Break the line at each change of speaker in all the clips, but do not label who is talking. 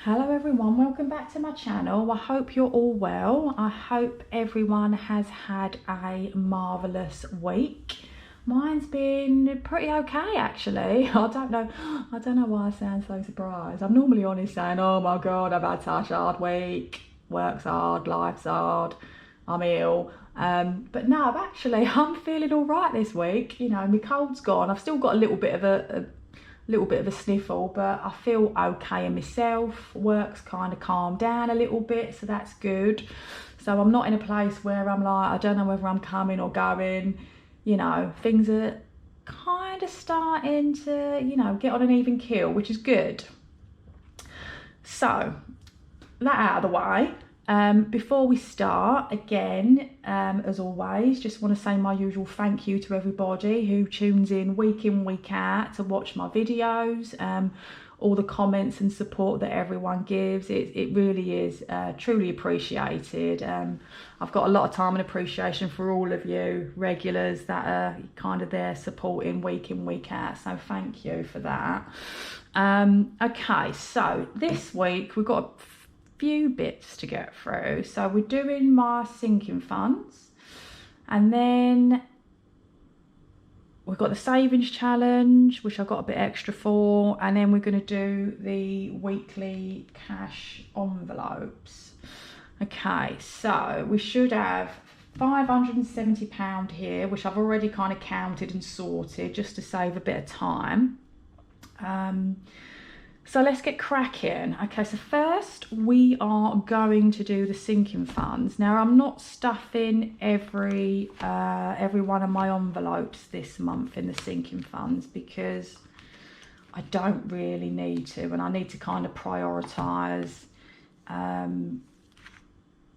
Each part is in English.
Hello everyone, welcome back to my channel. I hope you're all well. I hope everyone has had a marvellous week. Mine's been pretty okay actually. I don't know why I sound so surprised. I'm normally honest saying, oh my god, I've had such a hard week. Work's hard, life's hard, I'm ill. But no, I'm feeling all right this week. You know, my cold's gone. I've still got a little bit of a sniffle, but I feel okay in myself. Work's kind of calmed down a little bit, so that's good. So I'm not in a place where I'm like, I don't know whether I'm coming or going. You know, things are kind of starting to, you know, get on an even keel, which is good. So that out of the way. Before we start, again, as always, just want to say my usual thank you to everybody who tunes in, week out to watch my videos. All the comments and support that everyone gives, it really is truly appreciated. I've got a lot of time and appreciation for all of you regulars that are kind of there supporting week in, week out, so thank you for that. Okay, so this week we've got a few bits to get through. So we're doing my sinking funds, and then we've got the savings challenge, which I got a bit extra for, and then we're going to do the weekly cash envelopes. Okay, so we should have £570 here, which I've already kind of counted and sorted just to save a bit of time. So let's get cracking. Okay, so first we are going to do the sinking funds. Now I'm not stuffing every one of my envelopes this month in the sinking funds because I don't really need to, and I need to kind of prioritise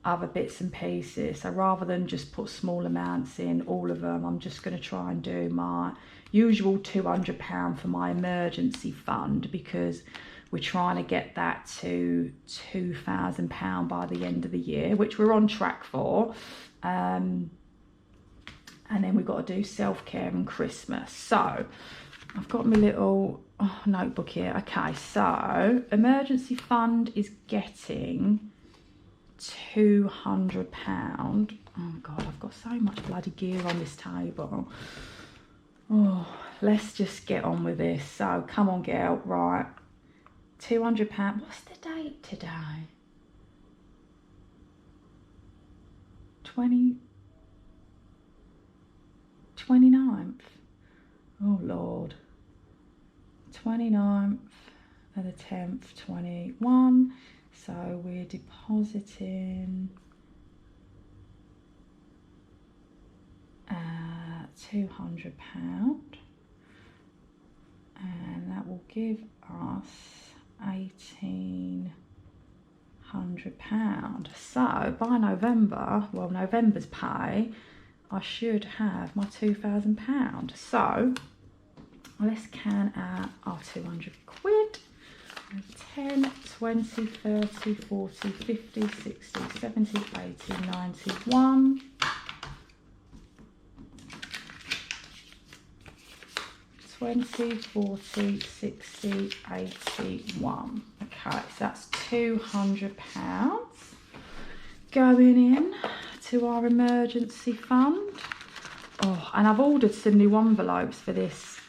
other bits and pieces. So rather than just put small amounts in all of them, I'm just going to try and do my usual £200 for my emergency fund, because we're trying to get that to £2,000 by the end of the year, which we're on track for. And then we've got to do self-care and Christmas. So I've got my little notebook here. Okay, so emergency fund is getting £200. Oh God, I've got so much bloody gear on this table. Oh, let's just get on with this. So come on, girl. Right, £200. What's the date today? 29th. Oh Lord. 29th of the 10th, 21. So we're depositing £200, and that will give us £1,800. So by November, well, November's pay, I should have my £2,000. So let's can out our 200 quid. 10, 20, 30, 40, 50, 60, 70, 80, 91. 20, 40, 60, 81. Okay, so that's £200 going in to our emergency fund. Oh, and I've ordered some new envelopes for this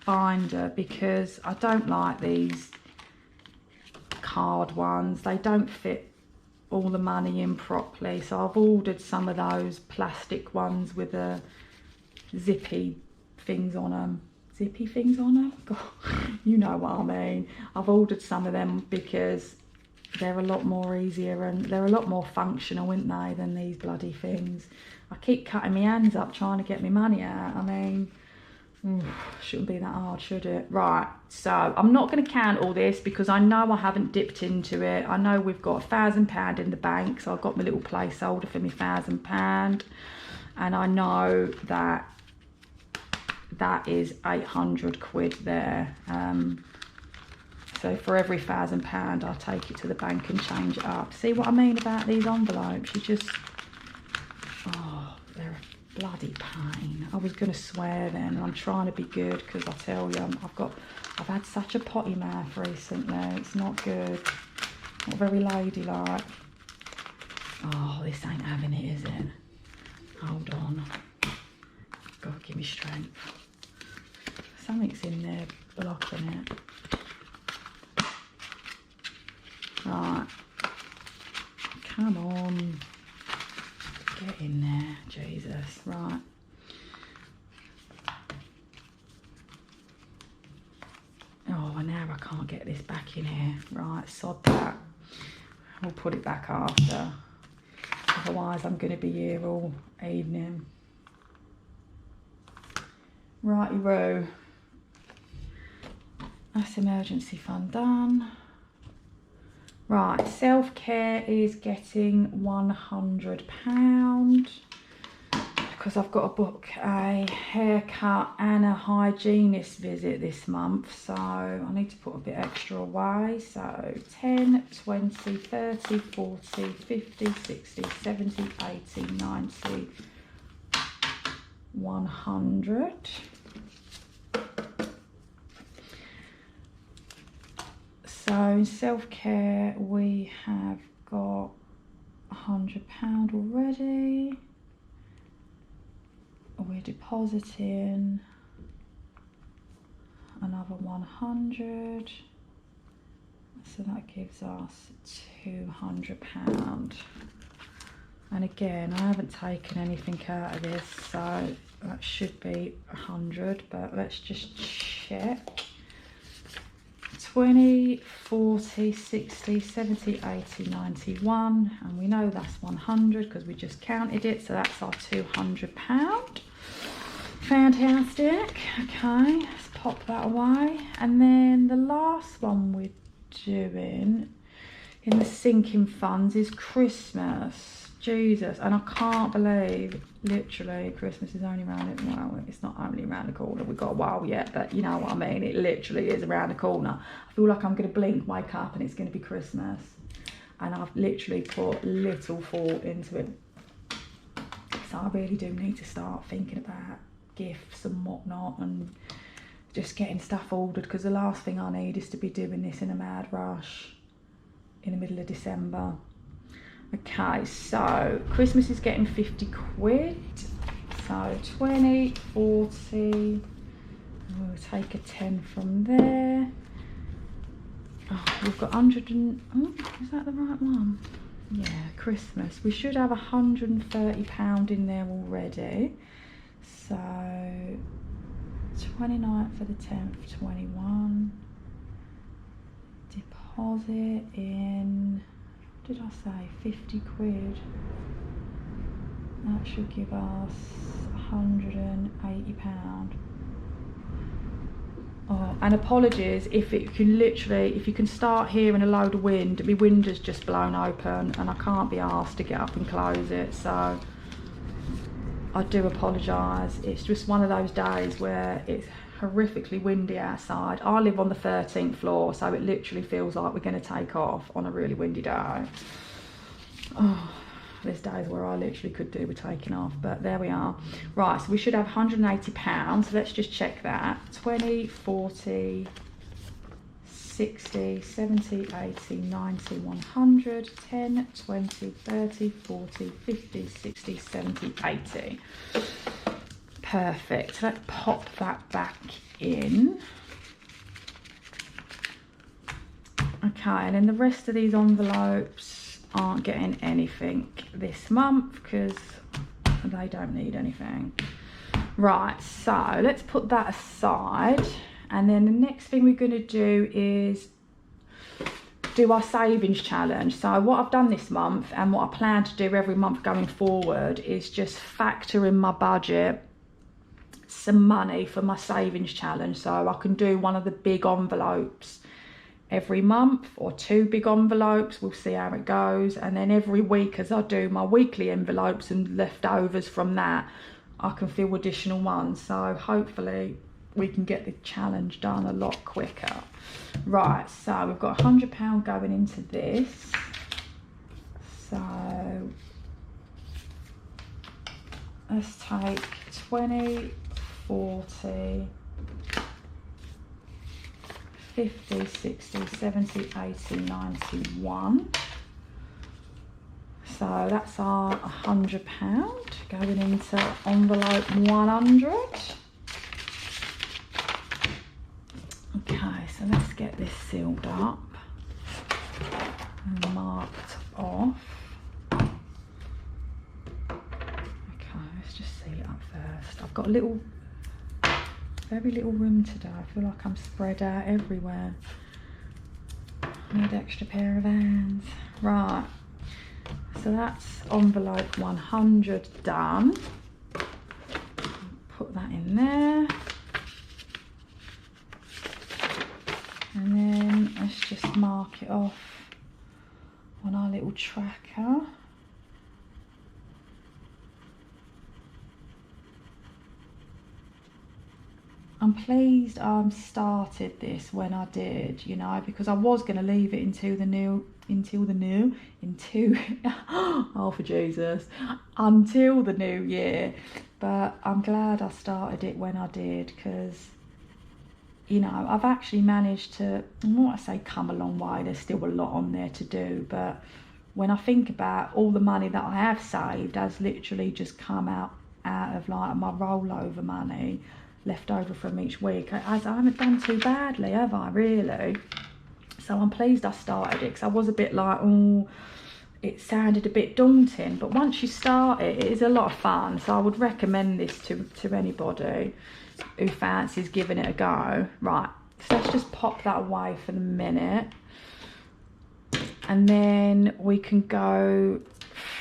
binder because I don't like these card ones. They don't fit all the money in properly, so I've ordered some of those plastic ones with the zippy things on them. God, you know what I mean. I've ordered some of them because they're a lot more easier and they're a lot more functional, aren't they, than these bloody things. I keep cutting my hands up trying to get my money out. I mean, shouldn't be that hard, should it? Right, so I'm not going to count all this because I know I haven't dipped into it. I know we've got £1,000 in the bank, so I've got my little placeholder for my £1,000, and I know that that is 800 quid there. So for every £1,000 I'll take it to the bank and change it up. See what I mean about these envelopes? You just, oh, they're a bloody pain. I was going to swear then, and I'm trying to be good because I tell you, I've had such a potty mouth recently. It's not good. Not very ladylike. Oh, this ain't having it, is it? Hold on. God, give me strength. Something's in there blocking it. Right. Come on. Get in there. Jesus. Right. Oh, now I can't get this back in here. Right, sod that. We'll put it back after. Otherwise, I'm going to be here all evening. Righty-roo. That's emergency fund done. Right, self-care is getting £100 because I've got to book a haircut and a hygienist visit this month, so I need to put a bit extra away. So 10, 20, 30, 40, 50, 60, 70, 80, 90, 100. So in self-care we have got £100 already. We're depositing another 100, so that gives us £200. And again, I haven't taken anything out of this, so that should be 100, but let's just check. 20, 40, 60, 70, 80, 91, and we know that's 100 because we just counted it, so that's our £200. Fantastic. Okay, let's pop that away. And then the last one we're doing in the sinking funds is Christmas. Jesus, and I can't believe, literally, Christmas is only around it. Well, it's not only around the corner. We've got a while yet, but you know what I mean. It literally is around the corner. I feel like I'm going to blink, wake up, and it's going to be Christmas. And I've literally put little thought into it. So I really do need to start thinking about gifts and whatnot, and just getting stuff ordered, because the last thing I need is to be doing this in a mad rush in the middle of December. Okay, so Christmas is getting 50 quid. So 20, 40. We'll take a 10 from there. Oh, we've got 100 and... Oh, is that the right one? Yeah, Christmas. We should have £130 in there already. So 29th for the 10th, 21. Deposit in... Did I say 50 quid? That should give us £180. Oh, and apologies if it can literally, if you can start hearing a load of wind. My window's just blown open and I can't be asked to get up and close it, so I do apologise. It's just one of those days where it's horrifically windy outside. I live on the 13th floor, so it literally feels like we're going to take off on a really windy day. Oh, there's days where I literally could do with taking off, but there we are. Right, so we should have £180, so let's just check that. 20, 40, 60, 70, 80, 90, 100, 10, 20, 30, 40, 50, 60, 70, 80. Perfect. Let's pop that back in. Okay, and then the rest of these envelopes aren't getting anything this month because they don't need anything. Right, so let's put that aside. And then the next thing we're going to do is do our savings challenge. So what I've done this month and what I plan to do every month going forward is just factor in my budget some money for my savings challenge, so I can do one of the big envelopes every month or 2 big envelopes. We'll see how it goes, and then every week as I do my weekly envelopes and leftovers from that, I can fill additional ones, so hopefully we can get the challenge done a lot quicker. Right, so we've got £100 going into this, so let's take 20, 40, 50, 60, 70, 80, 91. So that's our £100 going into envelope 100. Okay, so let's get this sealed up and marked off. Okay, let's just seal it up first. I've got very little room today. I feel like I'm spread out everywhere. I need an extra pair of hands. Right, so that's envelope 100 done. Put that in there. And then let's just mark it off on our little tracker. I'm pleased I started this when I did, you know, because I was going to leave it until the new year. But I'm glad I started it when I did, because, you know, I've actually managed to, I say come a long way, there's still a lot on there to do, but when I think about all the money that I have saved has literally just come out of like my rollover money left over from each week. I haven't done too badly, have I, really? So I'm pleased I started it, because I was a bit like, oh, it sounded a bit daunting, but once you start it is a lot of fun. So I would recommend this to anybody who fancies giving it a go. Right, so let's just pop that away for the minute, and then we can go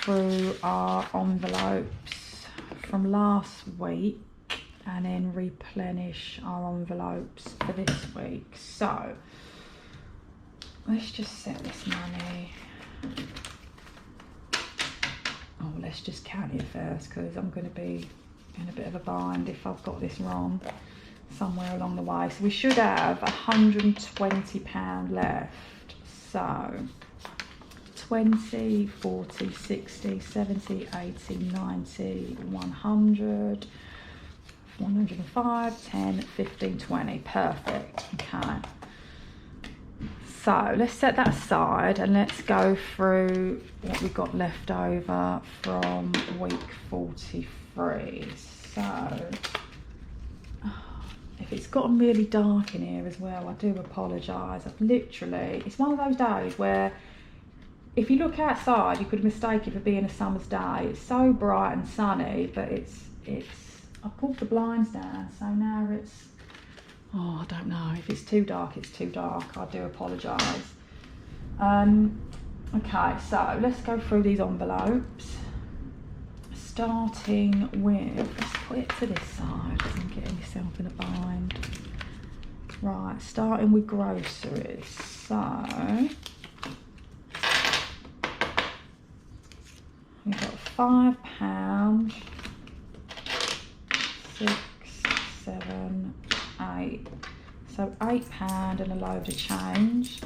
through our envelopes from last week and then replenish our envelopes for this week. So let's just set this money. Oh, let's just count it first, because I'm going to be in a bit of a bind if I've got this wrong somewhere along the way. So we should have £120 left. So 20, 40, 60, 70, 80, 90, 100, 105, 10, 15, 20. Perfect. Okay. So let's set that aside and let's go through what we've got left over from week 43. So if it's gotten really dark in here as well, I do apologise. I've literally, it's one of those days where if you look outside you could mistake it for being a summer's day. It's so bright and sunny, but it's I pulled the blinds down, so now it's, oh, I don't know, if it's too dark, it's too dark. I do apologise. Okay, so let's go through these envelopes, starting with, let's put it to this side so I'm getting myself in a bind. Right, starting with groceries. So we've got £5, 6, 7, 8. So £8 and a load of change.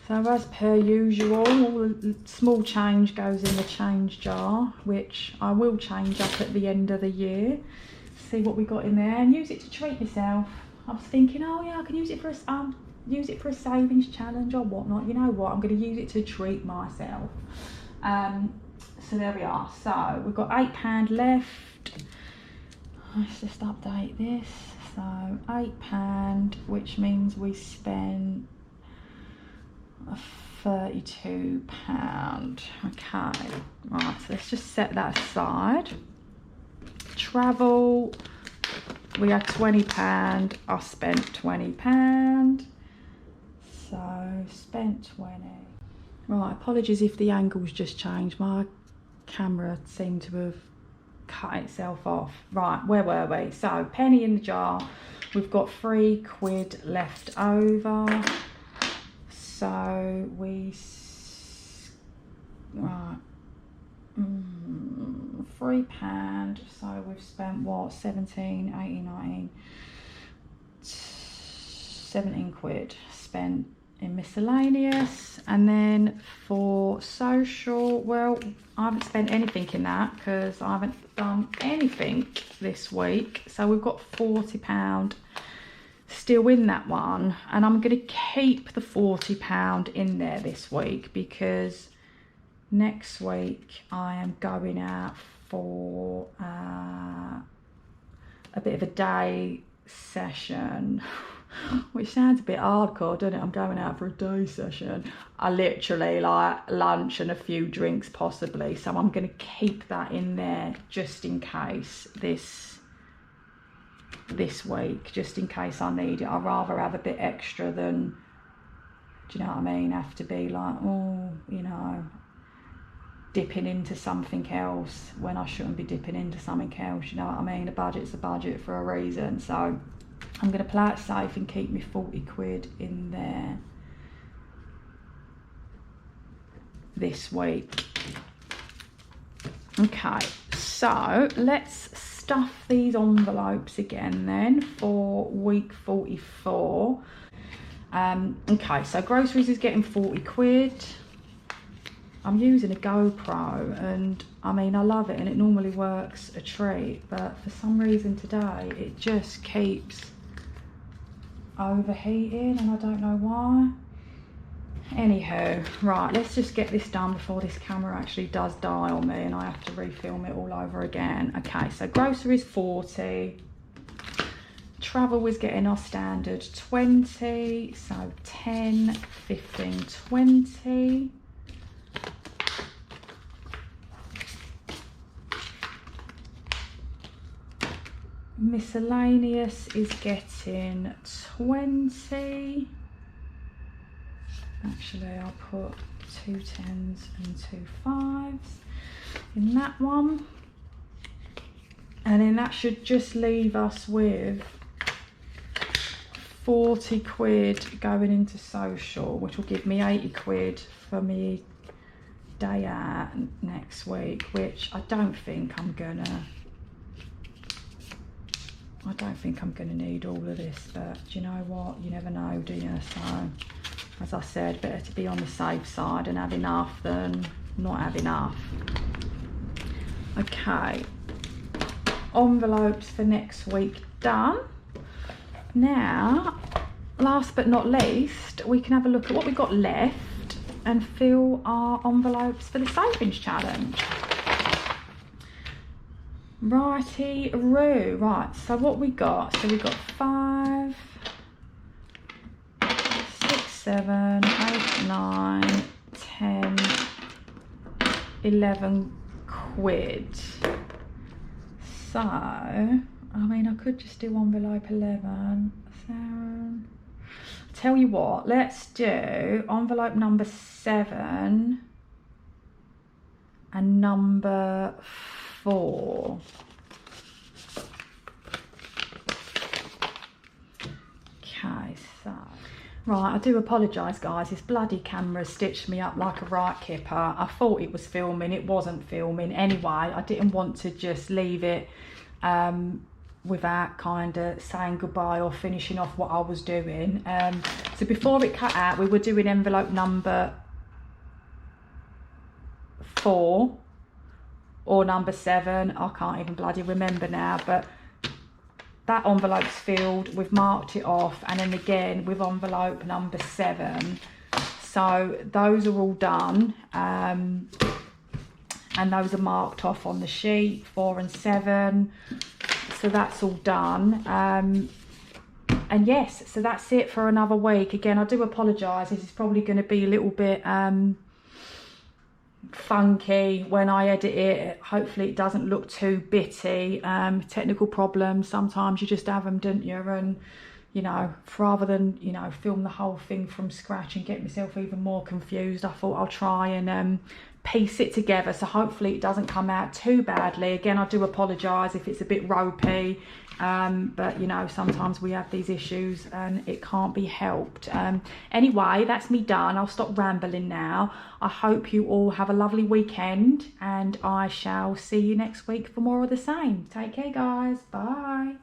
So as per usual, all the small change goes in the change jar, which I will change up at the end of the year. See what we got in there and use it to treat myself. I was thinking, oh yeah, I can use it for a savings challenge or whatnot. You know what? I'm going to use it to treat myself. So there we are. So we've got £8 left. Let's just update this. So £8, which means we spent £32. Okay, right, so let's just set that aside. Travel, we had £20. I spent £20. So spent 20. Right, apologies if the angle's just changed. My camera seemed to have cut itself off. Right, where were we? So penny in the jar. We've got £3 left over. So we, right, £3. So we've spent what, 17, 18, 19, 17 quid spent in miscellaneous. And then for social, well, I haven't spent anything in that because I haven't done anything this week. So we've got £40 still in that one, and I'm going to keep the £40 in there this week, because next week I am going out for a bit of a day session, which sounds a bit hardcore, doesn't it? I'm going out for a day session. I literally like lunch and a few drinks possibly, so I'm going to keep that in there just in case this week, just in case I need it. I'd rather have a bit extra than, do you know what I mean, have to be like, oh, you know, dipping into something else when I shouldn't be dipping into something else, you know what I mean? A budget's a budget for a reason. So I'm going to play it safe and keep me 40 quid in there this week. Okay, so let's stuff these envelopes again then for week 44. Okay, so groceries is getting 40 quid. I'm using a GoPro, and I mean, I love it and it normally works a treat, but for some reason today it just keeps overheating and I don't know why. Anywho, right, let's just get this done before this camera actually does die on me and I have to refilm it all over again. Okay, so groceries 40. Travel is getting our standard 20, so 10, 15, 20. Miscellaneous is getting 20. Actually, I'll put 2 10s and 2 5s in that one. And then that should just leave us with 40 quid going into social, which will give me 80 quid for me day out next week, which I don't think I'm gonna need all of this, but do you know what? You never know, do you? So, as I said, better to be on the safe side and have enough than not have enough. Okay, envelopes for next week done. Now, last but not least, we can have a look at what we've got left and fill our envelopes for the savings challenge. Righty-roo. Right, so what we got? So we've got 5, 6, 7, 8, 9, 10, 11 quid. So, I mean, I could just do envelope 11. So, tell you what, let's do envelope number 7 and number 4. Okay, so right, I do apologise guys, this bloody camera stitched me up like a right kipper. I thought it was filming, it wasn't filming. Anyway, I didn't want to just leave it without kind of saying goodbye or finishing off what I was doing. So before it cut out, we were doing envelope number 4 or number 7, I can't even bloody remember now, but that envelope's filled, we've marked it off, and then again with envelope number 7. So those are all done, and those are marked off on the sheet, 4 and 7. So that's all done. And yes, so that's it for another week. Again, I do apologise, this is probably going to be a little bit funky when I edit it. Hopefully it doesn't look too bitty. Technical problems, sometimes you just have them, don't you? And you know, rather than, you know, film the whole thing from scratch and get myself even more confused, I thought I'll try and piece it together, so hopefully it doesn't come out too badly. Again, I do apologise if it's a bit ropey, but you know, sometimes we have these issues and it can't be helped. Anyway, that's me done. I'll stop rambling now. I hope you all have a lovely weekend, and I shall see you next week for more of the same. Take care guys, bye.